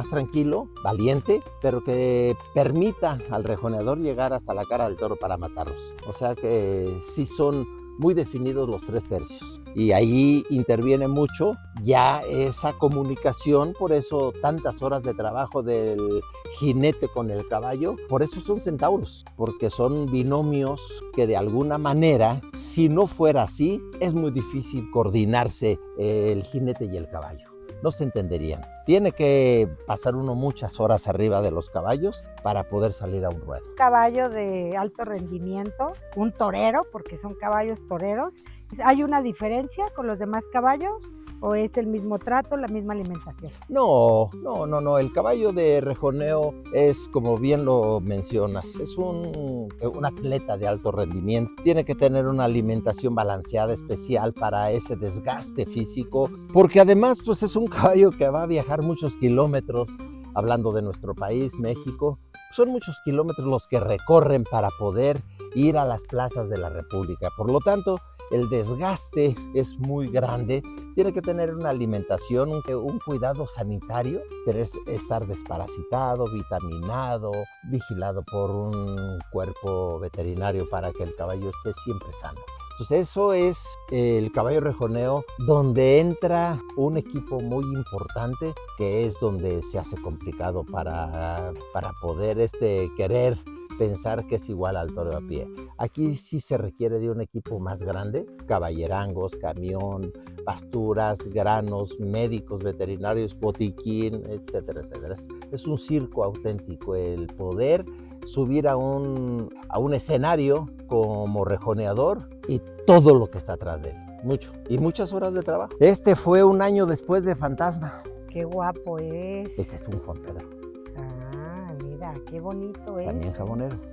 S3: tranquilo, valiente, pero que permita al rejoneador llegar hasta la cara del toro para matarlos. O sea que sí son muy definidos los 3 tercios. Y ahí interviene mucho ya esa comunicación, por eso tantas horas de trabajo del jinete con el caballo, por eso son centauros, porque son binomios que de alguna manera, si no fuera así, es muy difícil coordinarse el jinete y el caballo. No se entenderían. Tiene que pasar uno muchas horas arriba de los caballos para poder salir a un ruedo.
S1: Caballo de alto rendimiento, un torero, porque son caballos toreros. ¿Hay una diferencia con los demás caballos o es el mismo trato, la misma alimentación?
S3: No. El caballo de rejoneo es, como bien lo mencionas, es un atleta de alto rendimiento. Tiene que tener una alimentación balanceada, especial para ese desgaste físico, porque además pues es un caballo que va a viajar muchos kilómetros. Hablando de nuestro país, México, son muchos kilómetros los que recorren para poder ir a las plazas de la República. Por lo tanto, el desgaste es muy grande. Tiene que tener una alimentación, un cuidado sanitario, pero es estar desparasitado, vitaminado, vigilado por un cuerpo veterinario para que el caballo esté siempre sano. Entonces eso es el caballo rejoneo, donde entra un equipo muy importante, que es donde se hace complicado para poder querer pensar que es igual al toro a pie. Aquí sí se requiere de un equipo más grande, caballerangos, camión, pasturas, granos, médicos, veterinarios, botiquín, etcétera, etcétera. Es un circo auténtico el poder subir a un escenario como rejoneador y todo lo que está atrás de él. Mucho. Y muchas horas de trabajo. Este fue un año después de Fantasma.
S1: Qué guapo es.
S3: Este es un Juan Pedro.
S1: Ah, mira, qué bonito es.
S3: También jabonero.
S1: Ajá.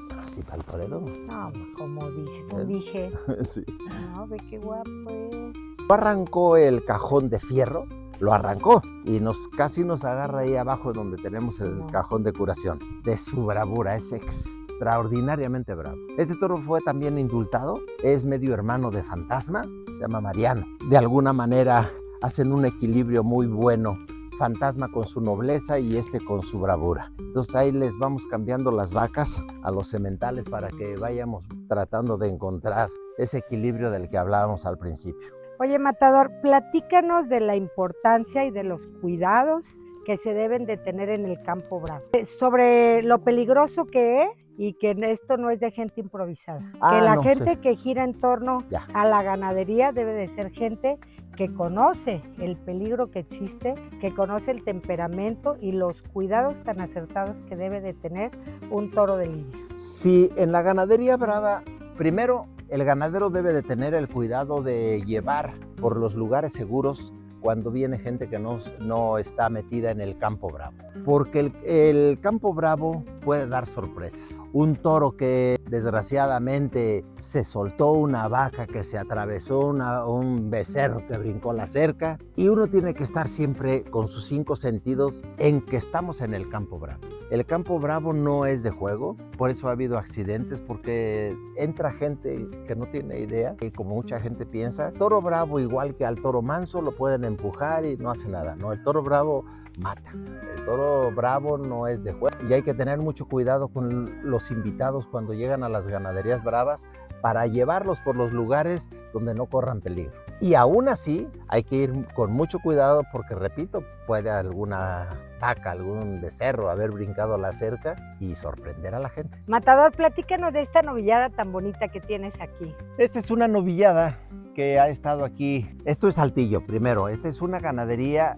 S3: Pero sí, para el torero.
S1: No, como dices, un dije.
S3: Sí.
S1: No, ve qué guapo es.
S3: Arrancó el cajón de fierro, lo arrancó y casi nos agarra ahí abajo donde tenemos el cajón de curación. De su bravura, es extraordinariamente bravo. Este toro fue también indultado, es medio hermano de Fantasma, se llama Mariano. De alguna manera hacen un equilibrio muy bueno, Fantasma con su nobleza y con su bravura. Entonces ahí les vamos cambiando las vacas a los sementales para que vayamos tratando de encontrar ese equilibrio del que hablábamos al principio.
S1: Oye, Matador, platícanos de la importancia y de los cuidados que se deben de tener en el campo bravo. Sobre lo peligroso que es y que esto no es de gente improvisada. Que la gente que gira en torno a la ganadería debe de ser gente que conoce el peligro que existe, que conoce el temperamento y los cuidados tan acertados que debe de tener un toro de lidia.
S3: Sí, en la ganadería brava, primero el ganadero debe de tener el cuidado de llevar por los lugares seguros cuando viene gente que no está metida en el campo bravo. Porque el campo bravo puede dar sorpresas. Un toro que desgraciadamente se soltó una vaca, que se atravesó un becerro que brincó la cerca, y uno tiene que estar siempre con sus 5 sentidos en que estamos en el campo bravo. El campo bravo no es de juego, por eso ha habido accidentes, porque entra gente que no tiene idea, y como mucha gente piensa, toro bravo igual que al toro manso lo pueden empujar y no hace nada. No, el toro bravo mata. El toro bravo no es de juego y hay que tener mucho cuidado con los invitados cuando llegan a las ganaderías bravas para llevarlos por los lugares donde no corran peligro. Y aún así hay que ir con mucho cuidado porque, repito, puede alguna vaca, algún becerro haber brincado la cerca y sorprender a la gente.
S1: Matador, platícanos de esta novillada tan bonita que tienes aquí.
S3: Esta es una novillada que ha estado aquí. Esto es Saltillo, primero. Esta es una ganadería.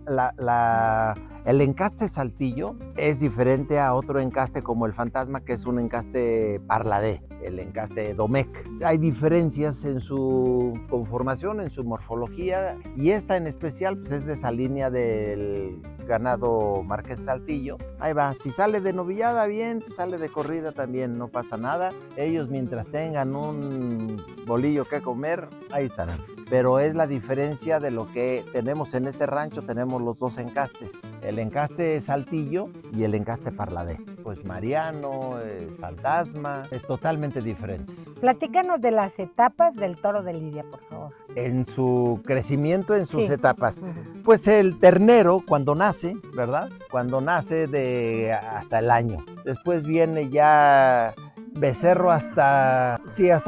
S3: El encaste Saltillo es diferente a otro encaste como el Fantasma, que es un encaste Parladé, el encaste Domecq. Hay diferencias en su conformación, en su morfología, y esta en especial pues es de esa línea del ganado Marqués Saltillo. Ahí va, si sale de novillada bien, si sale de corrida también, no pasa nada. Ellos, mientras tengan un bolillo que comer, ahí estarán. Pero es la diferencia de lo que tenemos en este rancho. Tenemos los 2 encastes, el encaste Saltillo y el encaste Parladé. Pues Mariano, Fantasma, es totalmente diferentes.
S1: Platícanos de las etapas del toro de lidia, por favor.
S3: En su crecimiento, en sus etapas. Pues el ternero cuando nace, ¿verdad? Cuando nace hasta el año. Después viene ya becerro hasta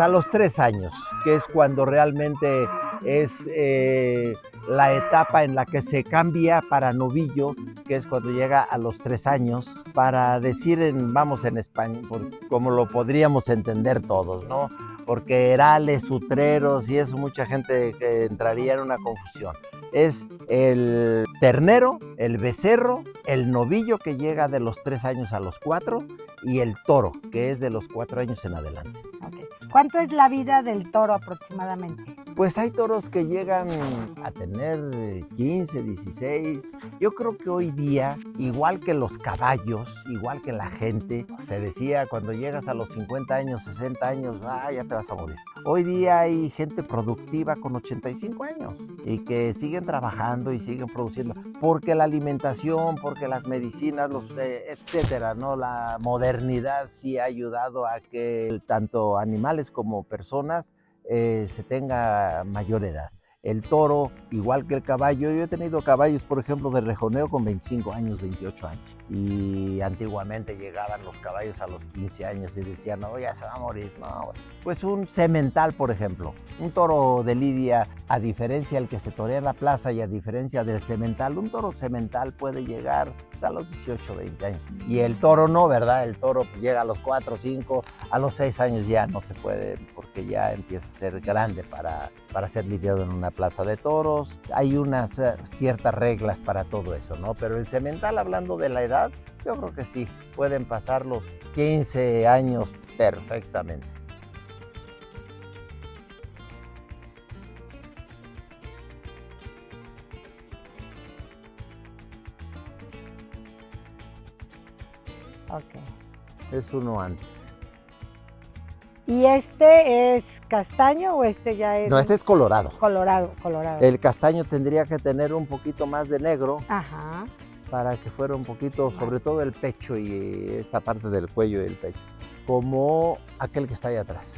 S3: los 3 años, que es cuando realmente es la etapa en la que se cambia para novillo, que es cuando llega a los 3 años, para decir en español, como lo podríamos entender todos, ¿no? Porque herales, sutreros y eso, mucha gente que entraría en una confusión. Es el ternero, el becerro, el novillo que llega de los 3 años a los 4 y el toro, que es de los 4 años en adelante.
S1: Okay. ¿Cuánto es la vida del toro aproximadamente?
S3: Pues hay toros que llegan a tener 15, 16. Yo creo que hoy día, igual que los caballos, igual que la gente, se decía cuando llegas a los 50 años, 60 años, ya te vas a morir. Hoy día hay gente productiva con 85 años y que siguen trabajando y siguen produciendo, porque la alimentación, porque las medicinas, etcétera, ¿no? La modernidad sí ha ayudado a que tanto animales como personas se tenga mayor edad. El toro, igual que el caballo, yo he tenido caballos, por ejemplo, de rejoneo con 25 años, 28 años. Y antiguamente llegaban los caballos a los 15 años y decían, no, ya se va a morir. No, pues un semental, por ejemplo. Un toro de lidia, a diferencia del que se torea en la plaza y a diferencia del semental, un toro semental puede llegar pues, a los 18, 20 años. Y el toro no, ¿verdad? El toro llega a los 4, 5, a los 6 años ya no se puede porque ya empieza a ser grande para ser lidiado en una plaza de toros. Hay unas ciertas reglas para todo eso, ¿no? Pero el semental, hablando de la edad, yo creo que sí, pueden pasar los 15 años perfectamente.
S1: Ok.
S3: Es uno antes.
S1: ¿Y este es castaño o este ya es...?
S3: No, este es colorado.
S1: Colorado.
S3: El castaño tendría que tener un poquito más de negro.
S1: Ajá.
S3: Para que fuera un poquito, sobre todo el pecho y esta parte del cuello y el pecho, como aquel que está ahí atrás.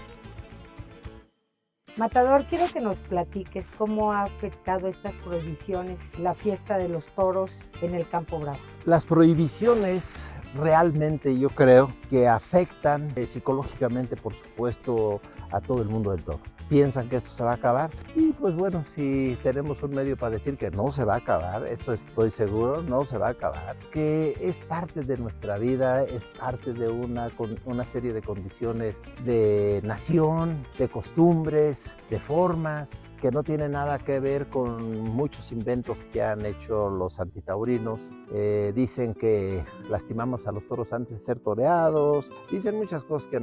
S1: Matador, quiero que nos platiques cómo ha afectado estas prohibiciones, la fiesta de los toros en el Campo Bravo.
S3: Las prohibiciones realmente yo creo que afectan psicológicamente, por supuesto, a todo el mundo del toro. piensan que esto se va a acabar. Y pues bueno, si tenemos un medio para decir que no se va a acabar, eso estoy seguro, no se va a acabar, que es parte de nuestra vida, es parte de una serie de condiciones de nación, de costumbres, de formas, que no tiene nada que ver con muchos inventos que han hecho los antitaurinos. Dicen que lastimamos a los toros antes de ser toreados, dicen muchas cosas que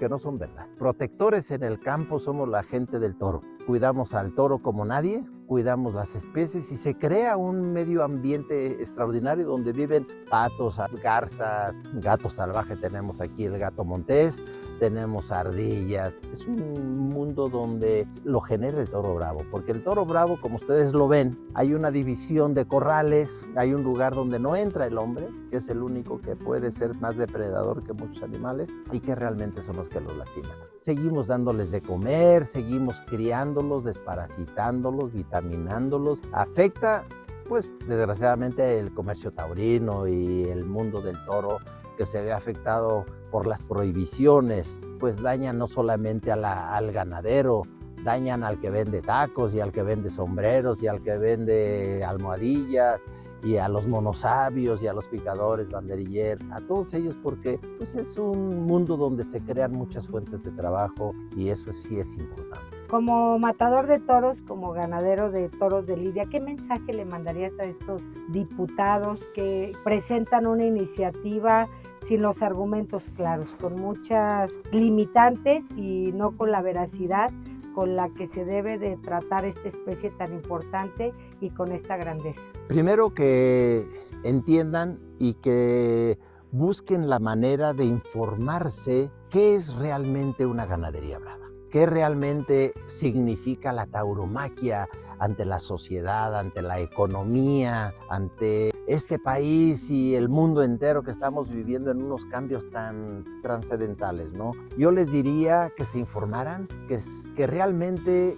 S3: no son verdad. Protectores en el campo somos la gente del toro. Cuidamos al toro como nadie, cuidamos las especies y se crea un medio ambiente extraordinario donde viven patos, garzas, gato salvaje, tenemos aquí el gato montés, tenemos ardillas. Es un mundo donde lo genera el toro bravo, porque el toro bravo, como ustedes lo ven, hay una división de corrales, hay un lugar donde no entra el hombre, que es el único que puede ser más depredador que muchos animales y que realmente son los que los lastiman. Seguimos dándoles de comer, seguimos criándolos, desparasitándolos, vitaminándolos. Afecta, pues desgraciadamente, el comercio taurino y el mundo del toro, que se ve afectado por las prohibiciones, pues dañan no solamente al ganadero, dañan al que vende tacos y al que vende sombreros y al que vende almohadillas y a los monosabios y a los picadores, banderilleros, a todos ellos, porque pues es un mundo donde se crean muchas fuentes de trabajo y eso sí es importante.
S1: Como matador de toros, como ganadero de toros de lidia, ¿qué mensaje le mandarías a estos diputados que presentan una iniciativa sin los argumentos claros, con muchas limitantes y no con la veracidad con la que se debe de tratar esta especie tan importante y con esta grandeza?
S3: Primero, que entiendan y que busquen la manera de informarse qué es realmente una ganadería brava, qué realmente significa la tauromaquia ante la sociedad, ante la economía, ante este país y el mundo entero que estamos viviendo en unos cambios tan trascendentales, ¿no? Yo les diría que se informaran, que realmente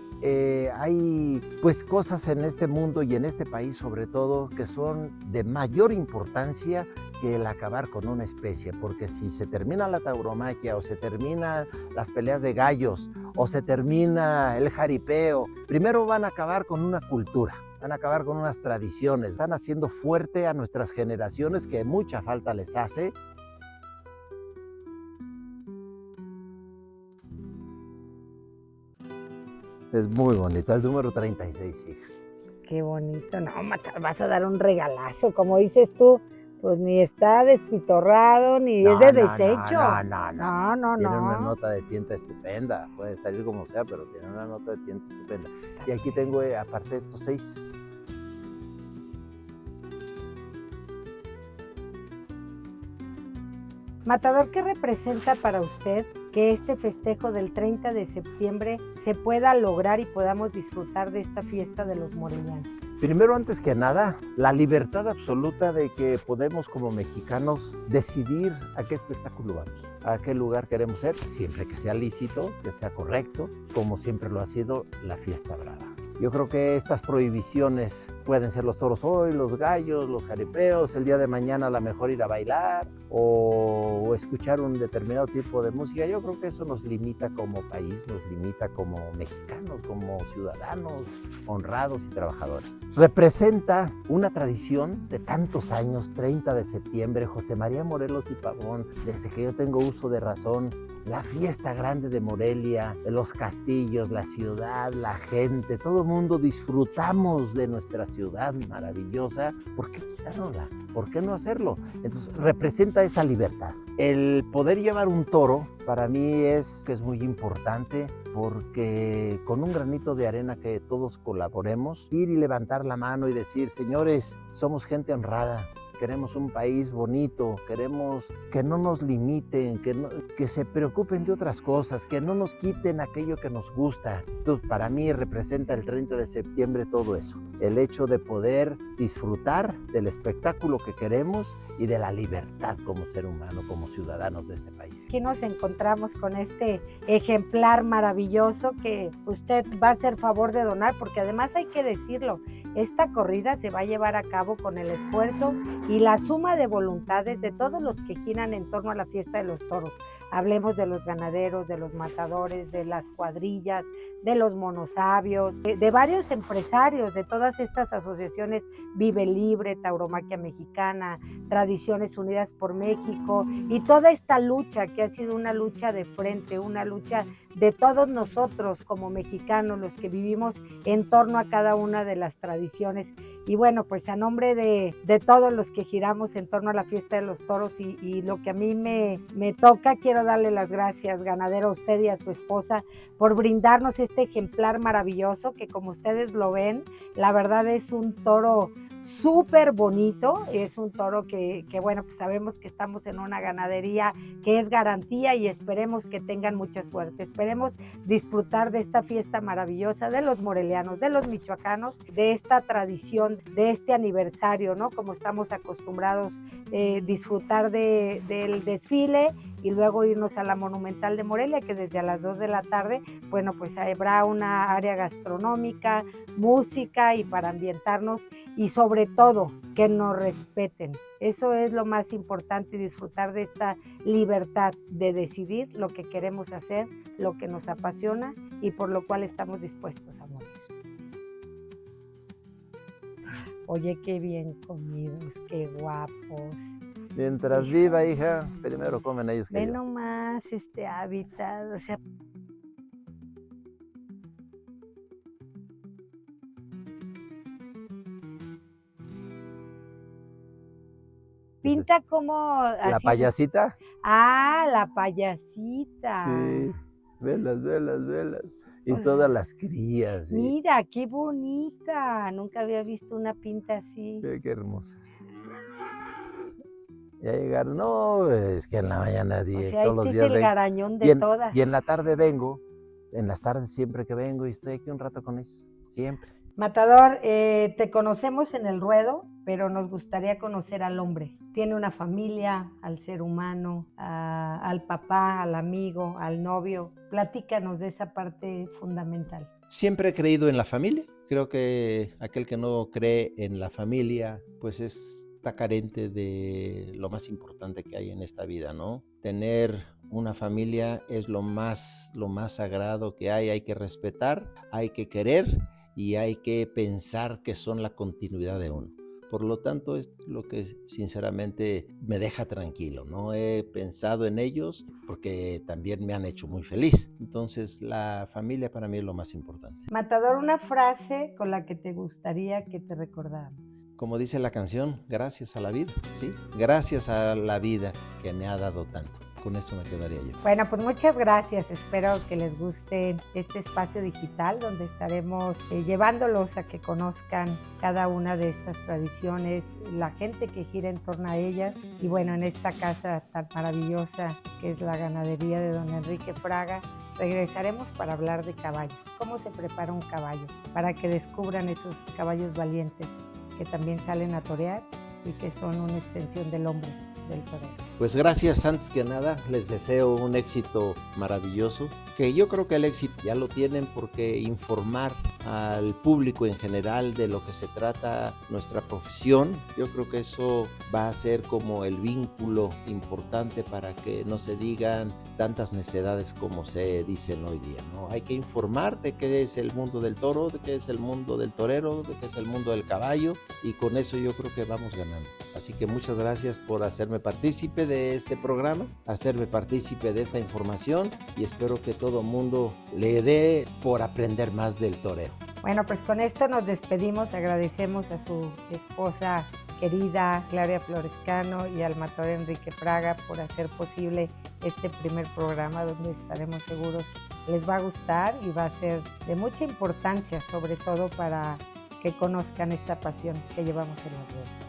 S3: hay pues cosas en este mundo y en este país sobre todo que son de mayor importancia que el acabar con una especie, porque si se termina la tauromaquia o se terminan las peleas de gallos o se termina el jaripeo, primero van a acabar con una cultura, van a acabar con unas tradiciones, están haciendo fuerte a nuestras generaciones que mucha falta les hace. Es muy bonito, el número 36, hija.
S1: Qué bonito, no, vas a dar un regalazo, como dices tú, pues ni está despitorrado, ni es de desecho. No.
S3: Tiene una nota de tinta estupenda, puede salir como sea, pero tiene una nota de tinta estupenda. Y aquí tengo, aparte, estos 6.
S1: Matador, ¿qué representa para usted que este festejo del 30 de septiembre se pueda lograr y podamos disfrutar de esta fiesta de los morellanos?
S3: Primero, antes que nada, la libertad absoluta de que podemos como mexicanos decidir a qué espectáculo vamos, a qué lugar queremos ser, siempre que sea lícito, que sea correcto, como siempre lo ha sido la fiesta brava. Yo creo que estas prohibiciones pueden ser los toros hoy, los gallos, los jaripeos, el día de mañana a lo mejor ir a bailar o escuchar un determinado tipo de música. Yo creo que eso nos limita como país, nos limita como mexicanos, como ciudadanos honrados y trabajadores. Representa una tradición de tantos años, 30 de septiembre, José María Morelos y Pavón, desde que yo tengo uso de razón, la fiesta grande de Morelia, de los castillos, la ciudad, la gente, todo el mundo disfrutamos de nuestra ciudad maravillosa. ¿Por qué quitárnosla? ¿Por qué no hacerlo? Entonces representa esa libertad. El poder llevar un toro para mí es muy importante, porque con un granito de arena que todos colaboremos, ir y levantar la mano y decir, señores, somos gente honrada, queremos un país bonito, queremos que no nos limiten, que se preocupen de otras cosas, que no nos quiten aquello que nos gusta. Entonces, para mí representa el 30 de septiembre todo eso, el hecho de poder disfrutar del espectáculo que queremos y de la libertad como ser humano, como ciudadanos de este país.
S1: Aquí nos encontramos con este ejemplar maravilloso que usted va a hacer favor de donar, porque además hay que decirlo, esta corrida se va a llevar a cabo con el esfuerzo y la suma de voluntades de todos los que giran en torno a la fiesta de los toros. Hablemos de los ganaderos, de los matadores, de las cuadrillas, de los monosabios, de varios empresarios, de todas estas asociaciones Vive Libre, Tauromaquia Mexicana, Tradiciones Unidas por México, y toda esta lucha que ha sido una lucha de frente, una lucha de todos nosotros como mexicanos, los que vivimos en torno a cada una de las tradiciones. Y bueno, pues a nombre de todos los que giramos en torno a la fiesta de los toros y lo que a mí me toca, quiero darle las gracias, ganadero, a usted y a su esposa por brindarnos este ejemplar maravilloso que, como ustedes lo ven, la verdad es un toro súper bonito, es un toro que bueno, pues sabemos que estamos en una ganadería que es garantía y esperemos que tengan mucha suerte, esperemos disfrutar de esta fiesta maravillosa de los morelianos, de los michoacanos, de esta tradición, de este aniversario, ¿no? Como estamos acostumbrados, disfrutar del desfile y luego irnos a la Monumental de Morelia, que desde a las 2 de la tarde, bueno, pues habrá una área gastronómica, música y para ambientarnos y sobre todo que nos respeten. Eso es lo más importante, disfrutar de esta libertad de decidir lo que queremos hacer, lo que nos apasiona y por lo cual estamos dispuestos a morir. Oye, qué bien comidos, qué guapos.
S3: Mientras viva, hija, primero comen ellos que
S1: Ve
S3: yo.
S1: nomás este hábitat, o sea, pinta como
S3: ¿La
S1: así.
S3: payasita?
S1: Ah, la payasita.
S3: Sí, velas, velas, velas. Y
S1: O
S3: todas
S1: sea,
S3: las crías, sí.
S1: mira, qué bonita. Nunca había visto una pinta así.
S3: Qué hermosas. Ya llegaron. No, es que en la mañana,
S1: O sea,
S3: todos los
S1: este es
S3: días
S1: el
S3: vengo.
S1: garañón
S3: Y
S1: de
S3: en,
S1: todas.
S3: y en la tarde vengo, en las tardes siempre que vengo y estoy aquí un rato con ellos, siempre.
S1: Matador, te conocemos en el ruedo, pero nos gustaría conocer al hombre. Tiene una familia, al ser humano, al papá, al amigo, al novio. Platícanos de esa parte fundamental.
S2: Siempre he creído en la familia. Creo que aquel que no cree en la familia, pues está carente de lo más importante que hay en esta vida, ¿no? Tener una familia es lo más sagrado que hay que respetar, hay que querer y hay que pensar que son la continuidad de uno. Por lo tanto, es lo que sinceramente me deja tranquilo, ¿no? He pensado en ellos porque también me han hecho muy feliz. Entonces, la familia para mí es lo más importante.
S1: Matador, una frase con la que te gustaría que te recordáramos.
S2: Como dice la canción, gracias a la vida, ¿sí? Gracias a la vida que me ha dado tanto. Con eso me quedaría yo.
S1: Bueno, pues muchas gracias. Espero que les guste este espacio digital donde estaremos llevándolos a que conozcan cada una de estas tradiciones, la gente que gira en torno a ellas. Y bueno, en esta casa tan maravillosa que es la ganadería de don Enrique Fraga, regresaremos para hablar de caballos. ¿Cómo se prepara un caballo? Para que descubran esos caballos valientes que también salen a torear y que son una extensión del hombre, del torero.
S2: Pues gracias, antes que nada, les deseo un éxito maravilloso, que yo creo que el éxito ya lo tienen porque informar al público en general de lo que se trata nuestra profesión, yo creo que eso va a ser como el vínculo importante para que no se digan tantas necedades como se dicen hoy día, ¿no? Hay que informar de qué es el mundo del toro, de qué es el mundo del torero, de qué es el mundo del caballo, y con eso yo creo que vamos ganando. Así que muchas gracias por hacerme partícipe de este programa, hacerme partícipe de esta información y espero que todo mundo le dé por aprender más del toreo.
S1: Bueno, pues con esto nos despedimos, agradecemos a su esposa querida Claudia Florescano y al matador Enrique Fraga por hacer posible este primer programa donde estaremos seguros les va a gustar y va a ser de mucha importancia, sobre todo para que conozcan esta pasión que llevamos en las venas.